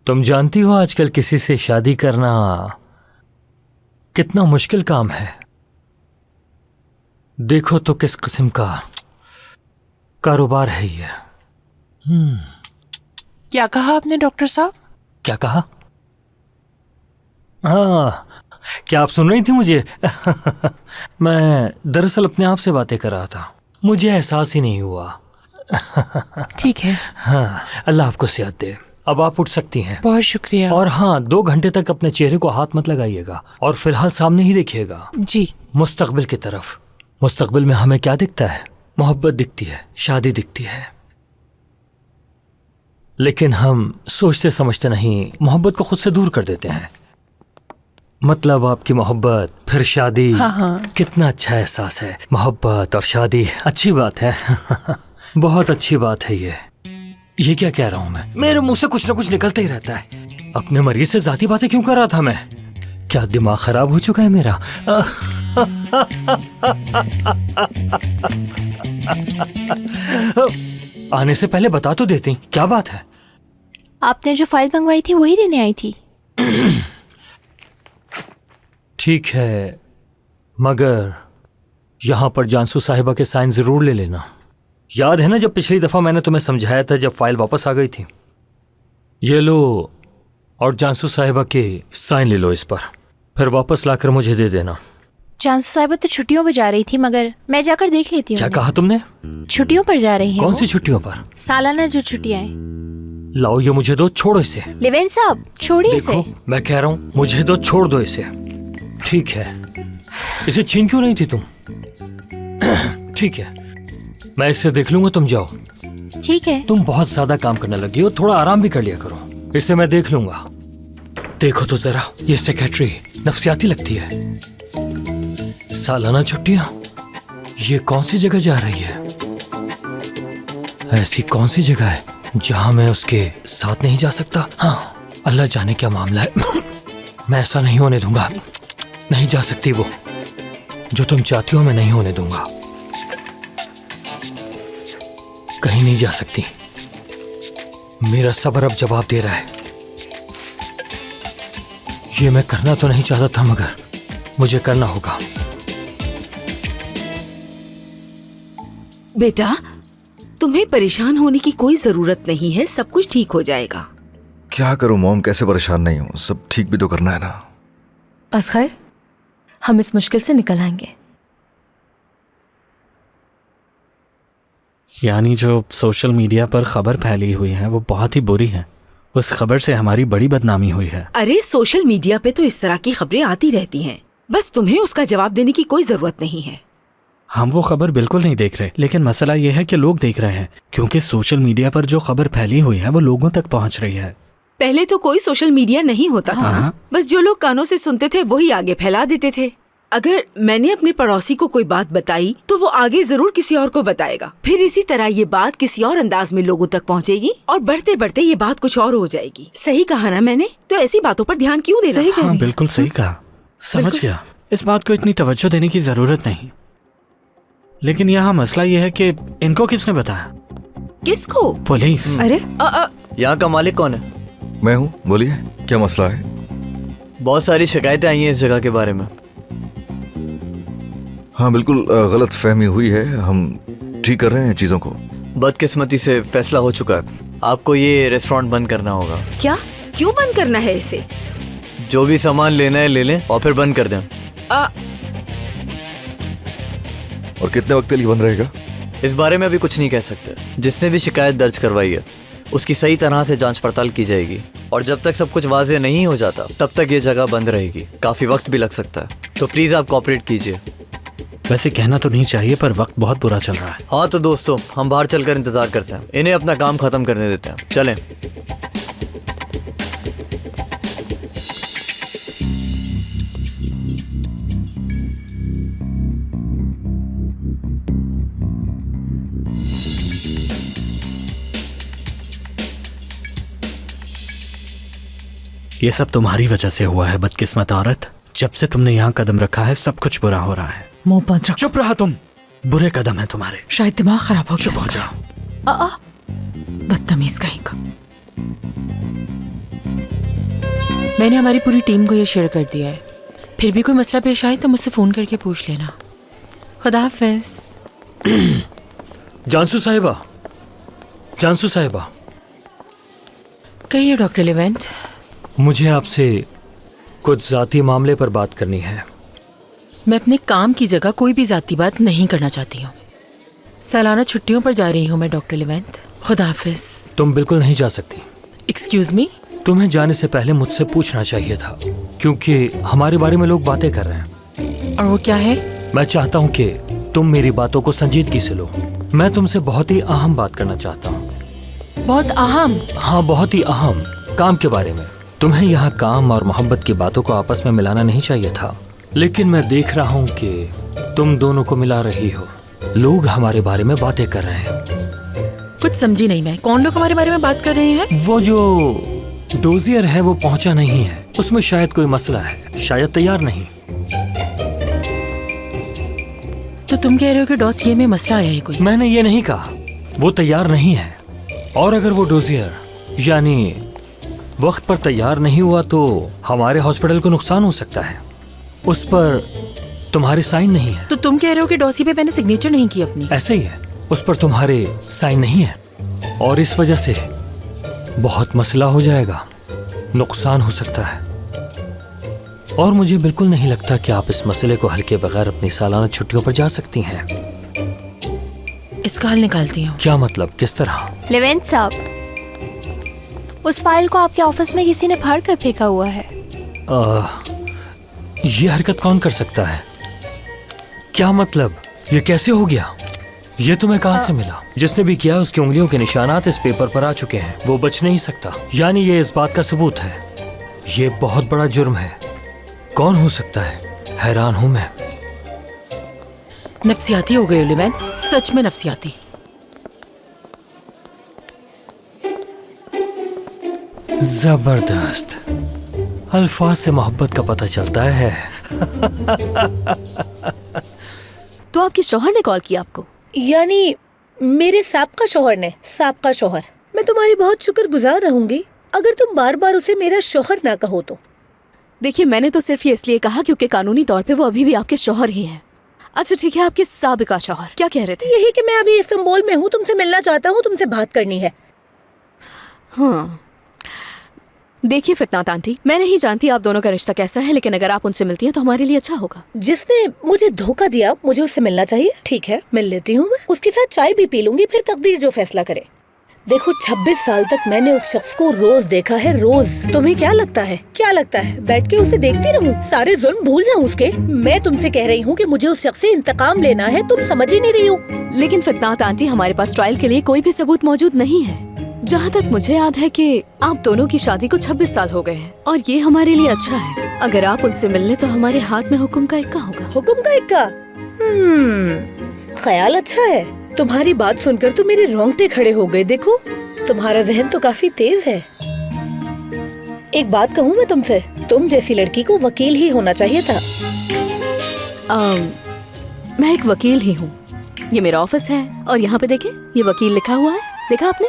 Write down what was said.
तुम जानती हो आजकल किसी से शादी करना कितना मुश्किल काम है। देखो तो किस किस्म का कारोबार है ये। क्या कहा आपने डॉक्टर साहब? क्या कहा? हाँ, क्या आप सुन रही थी मुझे? मैं दरअसल अपने आप से बातें कर रहा था, मुझे एहसास ही नहीं हुआ। ठीक है। हाँ, अल्लाह आपको सेहत दे। अब आप उठ सकती हैं। बहुत शुक्रिया। और हाँ, 2 घंटे तक अपने चेहरे को हाथ मत लगाइएगा और फिलहाल सामने ही देखिएगा, जी। मुस्तकबिल की तरफ। मुस्तकबिल में हमें क्या दिखता है? मोहब्बत दिखती है, शादी दिखती है, लेकिन हम सोचते समझते नहीं, मोहब्बत को खुद से दूर कर देते हैं। मतलब आपकी मोहब्बत फिर शादी। हाँ। कितना अच्छा एहसास है। मोहब्बत और शादी अच्छी बात है। बहुत अच्छी बात है ये क्या कह रहा हूँ मैं? मेरे मुंह से कुछ ना कुछ निकलता ही रहता है। अपने मरीज से जाती बातें क्यों कर रहा था मैं? क्या दिमाग खराब हो चुका है मेरा? आने से पहले बता तो देती, क्या बात है? आपने जो फाइल मंगवाई थी वही देने आई थी। ठीक है, मगर यहाँ पर जानसू साहिबा के साइन जरूर ले लेना। याद है ना जब पिछली दफा मैंने तुम्हें समझाया था जब फाइल वापस आ गई थी? ये लो, और जानसू साहिबा के साइन ले लो इस पर, फिर वापस लाकर मुझे दे देना। जानसू साहिबा तो छुट्टियों पर जा रही थी, मगर मैं जाकर देख लेती हूँ। क्या कहा तुमने? छुट्टियों पर जा रही हैं। कौन सी छुट्टियों पर? सालाना जो छुट्टियां हैं। लाओ ये मुझे दो, छोड़ो इसे। लिवेन साहब छोड़िए इसे। देखो मैं कह रहा हूँ, मुझे दो, छोड़ दो इसे। ठीक है, इसे छीन क्यों नहीं थी तुम? ठीक है, मैं इसे देख लूंगा, तुम जाओ। ठीक है। तुम बहुत ज्यादा काम करने लगी हो, थोड़ा आराम भी कर लिया करो। इसे मैं देख लूंगा। देखो तो जरा, ये सेक्रेटरी नफसियाती लगती है। सालाना छुट्टियां, ये कौन सी जगह जा रही है? ऐसी कौन सी जगह है जहां मैं उसके साथ नहीं जा सकता? हाँ, अल्लाह जाने क्या मामला है। मैं ऐसा नहीं होने दूंगा। नहीं जा सकती वो, जो तुम चाहती हो मैं नहीं होने दूंगा। कहीं नहीं जा सकती। मेरा सब्र अब जवाब दे रहा है। ये मैं करना तो नहीं चाहता था, मगर मुझे करना होगा। बेटा, तुम्हें परेशान होने की कोई जरूरत नहीं है, सब कुछ ठीक हो जाएगा। क्या करूं मॉम, कैसे परेशान नहीं हूं? सब ठीक भी तो करना है ना। असगर, हम इस मुश्किल से निकल आएंगे। यानी जो सोशल मीडिया पर खबर फैली हुई है वो बहुत ही बुरी है। उस खबर से हमारी बड़ी बदनामी हुई है। अरे सोशल मीडिया पे तो इस तरह की खबरें आती रहती हैं, बस तुम्हें उसका जवाब देने की कोई जरूरत नहीं है। हम वो खबर बिल्कुल नहीं देख रहे, लेकिन मसला ये है कि लोग देख रहे हैं, क्योंकि सोशल मीडिया पर जो खबर फैली हुई है वो लोगों तक पहुंच रही है। पहले तो कोई सोशल मीडिया नहीं होता था, बस जो लोग कानों से सुनते थे वही आगे फैला देते थे। अगर मैंने अपने पड़ोसी को कोई बात बताई तो वो आगे जरूर किसी और को बताएगा, फिर इसी तरह ये बात किसी और अंदाज में लोगों तक पहुंचेगी और बढ़ते बढ़ते ये बात कुछ और हो जाएगी। सही कहा ना मैंने? तो ऐसी बातों पर ध्यान क्यों देना? सही कह रही है। बिल्कुल सही कहा, समझ गया। इस बात को इतनी तवज्जो देने की जरूरत नहीं, लेकिन यहाँ मसला ये है कि इनको किसने बताया? किसको? पुलिस। अरे यहाँ का मालिक कौन है? मैं हूं, बोलिए क्या मसला है? बहुत सारी शिकायतें आई हैं इस जगह के बारे में। हाँ बिल्कुल, गलत फहमी हुई है, हम ठीक कर रहे हैं चीजों को। बदकिस्मती से फैसला हो चुका है, आपको ये रेस्टोरेंट बंद करना होगा। क्या? क्यों बंद करना है इसे? जो भी सामान लेना है ले लें और फिर बंद कर दें। और कितने वक्त के लिए बंद रहेगा? इस बारे में अभी कुछ नहीं कह सकते। जिसने भी शिकायत दर्ज करवाई है उसकी सही तरह से जांच पड़ताल की जाएगी, और जब तक सब कुछ वाज़ेह नहीं हो जाता तब तक ये जगह बंद रहेगी। काफ़ी वक्त भी लग सकता है, तो प्लीज़ आप कोऑपरेट कीजिए। वैसे कहना तो नहीं चाहिए, पर वक्त बहुत बुरा चल रहा है। हाँ तो दोस्तों, हम बाहर चलकर इंतजार करते हैं, इन्हें अपना काम खत्म करने देते हैं। चलें। ये सब तुम्हारी वजह से हुआ है, बदकिस्मत औरत। जब से तुमने यहाँ कदम रखा है सब कुछ बुरा हो रहा है। मुंह बंद रखो। चुप रहा तुम, बुरे कदम है तुम्हारे। शायद दिमाग खराब हो गया। चुप हो जाओ। बदतमीज कहीं का। मैंने हमारी पूरी टीम को ये शेयर कर दिया है। फिर भी कोई मसला पेश आए तो मुझसे फ़ोन करके पूछ लेना। खुदा हाफिज़। जानसू साहिबा, जानसू साहिबा, कहिए डॉक्टर लेवेंट। मुझे आपसे कुछ ज़ाती मामले पर बात करनी है। मैं अपने काम की जगह कोई भी ज़ाती बात नहीं करना चाहती हूँ। सालाना छुट्टियों पर जा रही हूँ मैं डॉक्टर लेवेंट। खुदा हाफिज़। तुम बिल्कुल नहीं जा सकती। Excuse me. तुम्हें जाने से पहले मुझसे पूछना चाहिए था, क्योंकि हमारे बारे में लोग बातें कर रहे हैं। और वो क्या है? मैं चाहता हूँ कि तुम मेरी बातों को संजीदगी से लो। मैं तुमसे बहुत ही अहम बात करना चाहता हूँ। बहुत अहम? हाँ, बहुत ही अहम काम के बारे में। तुम्हें यहाँ काम और मोहब्बत की बातों को आपस में मिलाना नहीं चाहिए था, लेकिन मैं देख रहा हूँ कि तुम दोनों को मिला रही हो। लोग हमारे बारे में बातें कर रहे हैं। कुछ समझी नहीं मैं। कौन लोग हमारे बारे में बात कर रहे हैं? वो जो डोजियर है वो पहुंचा नहीं है, उसमें शायद कोई मसला है, शायद तैयार नहीं। तो तुम कह रहे हो कि डॉसिये में मसला आया है कोई? मैंने ये नहीं कहा, वो तैयार नहीं है। और अगर वो डोजियर यानी वक्त पर तैयार नहीं हुआ तो हमारे हॉस्पिटल को नुकसान हो सकता है। उस पर तुम्हारे साइन नहीं है। तो तुम कह रहे हो कि डॉसी पे मैंने सिग्नेचर नहीं की अपनी? ऐसे ही है, उस पर तुम्हारे साइन नहीं है और इस वजह से बहुत मसला हो जाएगा, नुकसान हो सकता है। और मुझे बिल्कुल नहीं लगता कि आप इस मसले को हल के बगैर अपनी सालाना छुट्टियों पर जा सकती हैं। इसका हल निकालती हूँ। क्या मतलब, किस तरह? लेवेंट साहब, उस फाइल को आपके ऑफिस में किसी ने फाड़ कर फेंका हुआ है। ये हरकत कौन कर सकता है? क्या मतलब, ये कैसे हो गया? ये तुम्हें कहाँ से मिला? जिसने भी किया उसकी उंगलियों के निशानात इस पेपर पर आ चुके हैं, वो बच नहीं सकता। यानी ये इस बात का सबूत है। ये बहुत बड़ा जुर्म है। कौन हो सकता है? हैरान हूं मैं। नफसियाती हो गए लेवेंट, सच में नफसियाती। जबरदस्त। अल्फाज से मोहब्बत का पता चलता है। तो आपके शौहर ने कॉल किया आपको? यानी मेरे साबका शौहर ने। साबका शौहर। मैं तुम्हारी बहुत शुक्रगुजार रहूंगी अगर तुम बार बार उसे मेरा शौहर ना कहो तो। देखिए, मैंने तो सिर्फ ये इसलिए कहा क्योंकि कानूनी तौर पे वो अभी भी आपके शौहर ही हैं। अच्छा ठीक है, आपके साबिका शौहर। क्या कह रहे थे? यही कि मैं अभी इस्तांबुल में हूँ, तुमसे मिलना चाहता हूँ, तुमसे बात करनी है। हाँ देखिए फितनात आंटी, मैं नहीं जानती आप दोनों का रिश्ता कैसा है, लेकिन अगर आप उनसे मिलती हैं तो हमारे लिए अच्छा होगा। जिसने मुझे धोखा दिया मुझे उससे मिलना चाहिए। ठीक है, मिल लेती हूँ मैं। उसके साथ चाय भी पी लूंगी, फिर तकदीर जो फैसला करे। देखो 26 साल तक मैंने उस शख्स को रोज देखा है, रोज। तुम्हें क्या लगता है, बैठ के उसे देखती रहूं, सारे जुल्म भूल जाऊं उसके? मैं तुमसे कह रही हूँ कि मुझे उस शख्स से इंतकाम लेना है, तुम समझ ही नहीं रही हो। लेकिन फितनात आंटी, हमारे पास ट्रायल के लिए कोई भी सबूत मौजूद नहीं है। जहाँ तक मुझे याद है कि आप दोनों की शादी को 26 साल हो गए हैं और ये हमारे लिए अच्छा है। अगर आप उनसे मिल ले तो हमारे हाथ में हुक्म का इक्का होगा। हुक्म का इक्का? ख्याल अच्छा है। तुम्हारी बात सुनकर तो मेरे रोंगटे खड़े हो गए। देखो तुम्हारा जहन तो काफी तेज है। एक बात कहूँ मैं तुमसे, तुम जैसी लड़की को वकील ही होना चाहिए था। मैं एक वकील ही हूँ। ये मेरा ऑफिस है और यहाँ पे देखे, ये वकील लिखा हुआ है, देखा आपने?